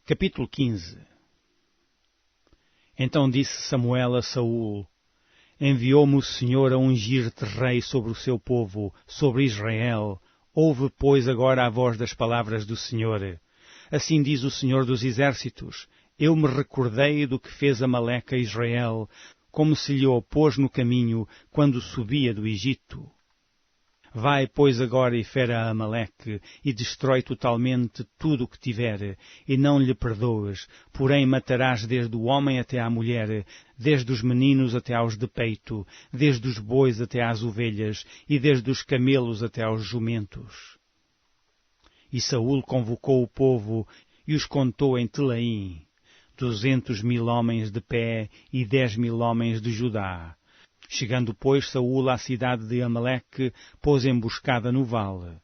Capítulo 15. Então disse Samuel a Saul: Enviou-me o Senhor a ungir-te rei sobre o seu povo, sobre Israel. Ouve, pois, agora a voz das palavras do Senhor. Assim diz o Senhor dos Exércitos: Eu me recordei do que fez Amaleque a Israel, como se lhe opôs no caminho, quando subia do Egito. Vai, pois, agora e fere a Amaleque, e destrói totalmente tudo o que tiver, e não lhe perdoes, porém matarás desde o homem até à mulher, desde os meninos até aos de peito, desde os bois até às ovelhas, e desde os camelos até aos jumentos. E Saul convocou o povo, e os contou em Telaim, 200.000 homens de pé, e 10.000 homens de Judá. Chegando, pois, Saul à cidade de Amaleque, pôs emboscada no vale.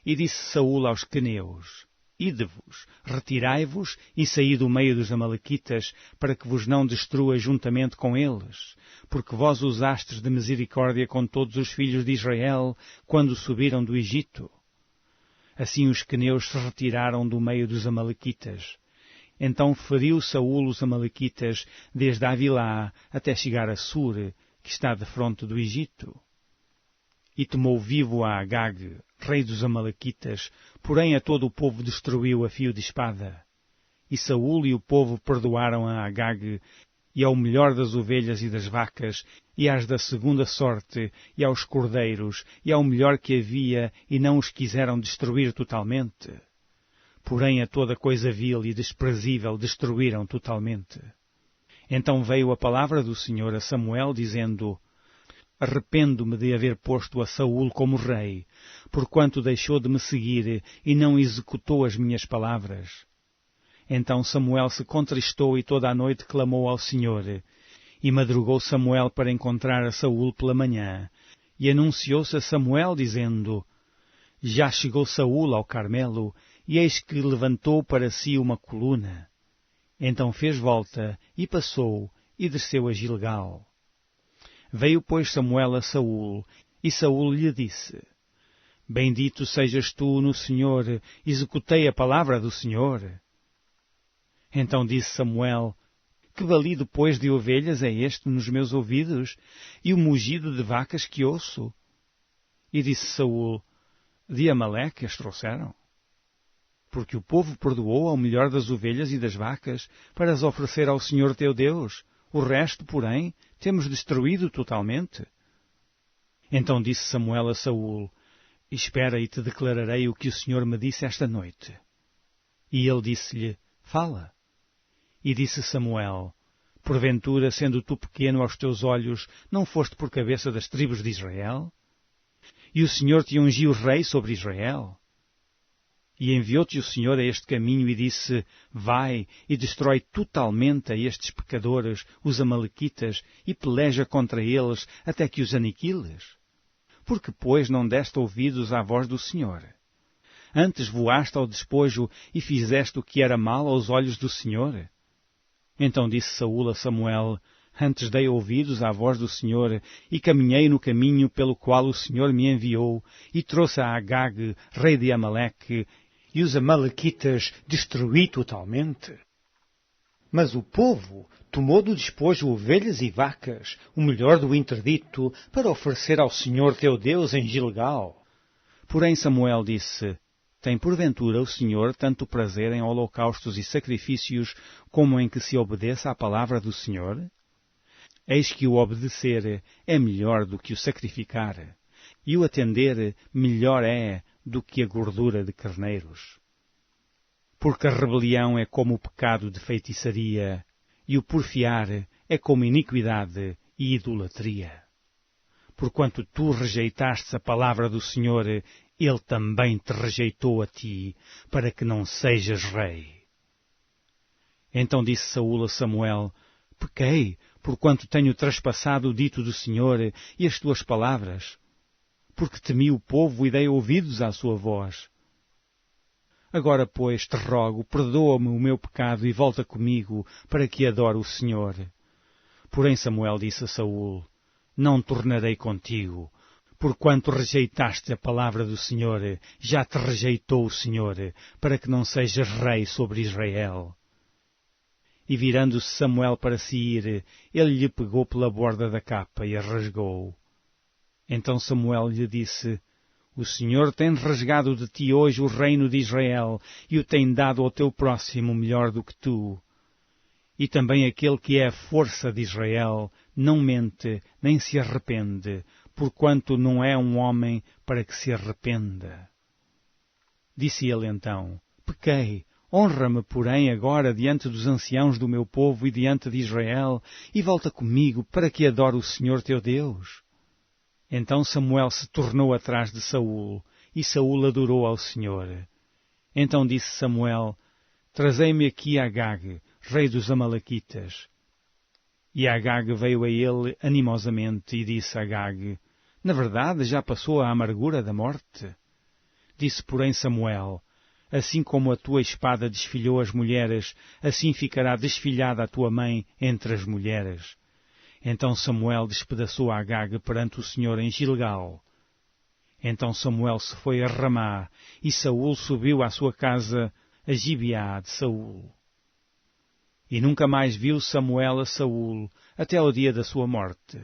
E disse Saul aos queneus: Ide-vos, retirai-vos e saí do meio dos amalequitas, para que vos não destrua juntamente com eles, porque vós usastes de misericórdia com todos os filhos de Israel, quando subiram do Egito. Assim os queneus se retiraram do meio dos amalequitas. Então feriu Saul os amalequitas, desde Avilá até chegar a Sur, que está defronte do Egito. E tomou vivo a Agag, rei dos amalequitas, porém a todo o povo destruiu a fio de espada. E Saul e o povo perdoaram a Agag, e ao melhor das ovelhas e das vacas, e às da segunda sorte, e aos cordeiros, e ao melhor que havia, e não os quiseram destruir totalmente. Porém a toda coisa vil e desprezível destruíram totalmente. Então veio a palavra do Senhor a Samuel, dizendo: Arrependo-me de haver posto a Saul como rei, porquanto deixou de me seguir e não executou as minhas palavras. Então Samuel se contristou e toda a noite clamou ao Senhor. E madrugou Samuel para encontrar a Saul pela manhã. E anunciou-se a Samuel, dizendo: Já chegou Saul ao Carmelo, e eis que levantou para si uma coluna. Então fez volta, e passou, e desceu a Gilgal. Veio, pois, Samuel a Saul, e Saul lhe disse: Bendito sejas tu no Senhor, executei a palavra do Senhor. Então disse Samuel: Que balido, pois, de ovelhas é este nos meus ouvidos, e o mugido de vacas que ouço? E disse Saul: De Amaleque as trouxeram. Porque o povo perdoou ao melhor das ovelhas e das vacas, para as oferecer ao Senhor teu Deus. O resto, porém, temos destruído totalmente. Então disse Samuel a Saul: Espera e te declararei o que o Senhor me disse esta noite. E ele disse-lhe: Fala. E disse Samuel: Porventura, sendo tu pequeno aos teus olhos, não foste por cabeça das tribos de Israel? E o Senhor te ungiu rei sobre Israel? E enviou-te o Senhor a este caminho e disse: Vai e destrói totalmente a estes pecadores, os amalequitas, e peleja contra eles até que os aniquiles. Porque, pois, não deste ouvidos à voz do Senhor? Antes voaste ao despojo e fizeste o que era mal aos olhos do Senhor? Então disse Saul a Samuel: Antes dei ouvidos à voz do Senhor, e caminhei no caminho pelo qual o Senhor me enviou, e trouxe a Agag, rei de Amaleque, e os amalequitas destruí totalmente. Mas o povo tomou do despojo ovelhas e vacas, o melhor do interdito, para oferecer ao Senhor teu Deus em Gilgal. Porém Samuel disse: Tem porventura o Senhor tanto prazer em holocaustos e sacrifícios, como em que se obedeça à palavra do Senhor? Eis que o obedecer é melhor do que o sacrificar, e o atender melhor é do que a gordura de carneiros. Porque a rebelião é como o pecado de feitiçaria, e o porfiar é como iniquidade e idolatria. Porquanto tu rejeitaste a palavra do Senhor, Ele também te rejeitou a ti, para que não sejas rei. Então disse Saul a Samuel: Pequei, porquanto tenho traspassado o dito do Senhor e as tuas palavras, porque temi o povo e dei ouvidos à sua voz. Agora, pois, te rogo, perdoa-me o meu pecado e volta comigo, para que adore o Senhor. Porém Samuel disse a Saul: Não tornarei contigo, porquanto rejeitaste a palavra do Senhor, já te rejeitou o Senhor, para que não sejas rei sobre Israel. E virando-se Samuel para se ir, ele lhe pegou pela borda da capa e a rasgou. Então Samuel lhe disse: O Senhor tem rasgado de ti hoje o reino de Israel e o tem dado ao teu próximo melhor do que tu. E também aquele que é a força de Israel não mente nem se arrepende, porquanto não é um homem para que se arrependa. Disse ele então: Pequei, honra-me, porém, agora diante dos anciãos do meu povo e diante de Israel, e volta comigo para que adore o Senhor teu Deus. Então Samuel se tornou atrás de Saul, e Saul adorou ao Senhor. Então disse Samuel: Trazei-me aqui Agag, rei dos Amalequitas. E Agag veio a ele animosamente e disse a Agag: Na verdade já passou a amargura da morte? Disse, porém, Samuel: Assim como a tua espada desfilhou as mulheres, assim ficará desfilhada a tua mãe entre as mulheres. Então Samuel despedaçou Agag perante o Senhor em Gilgal. Então Samuel se foi a Ramá, e Saul subiu à sua casa a Gibeá de Saul. E nunca mais viu Samuel a Saul, até ao dia da sua morte,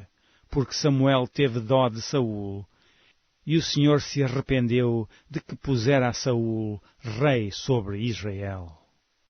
porque Samuel teve dó de Saul, e o Senhor se arrependeu de que pusera a Saul rei sobre Israel.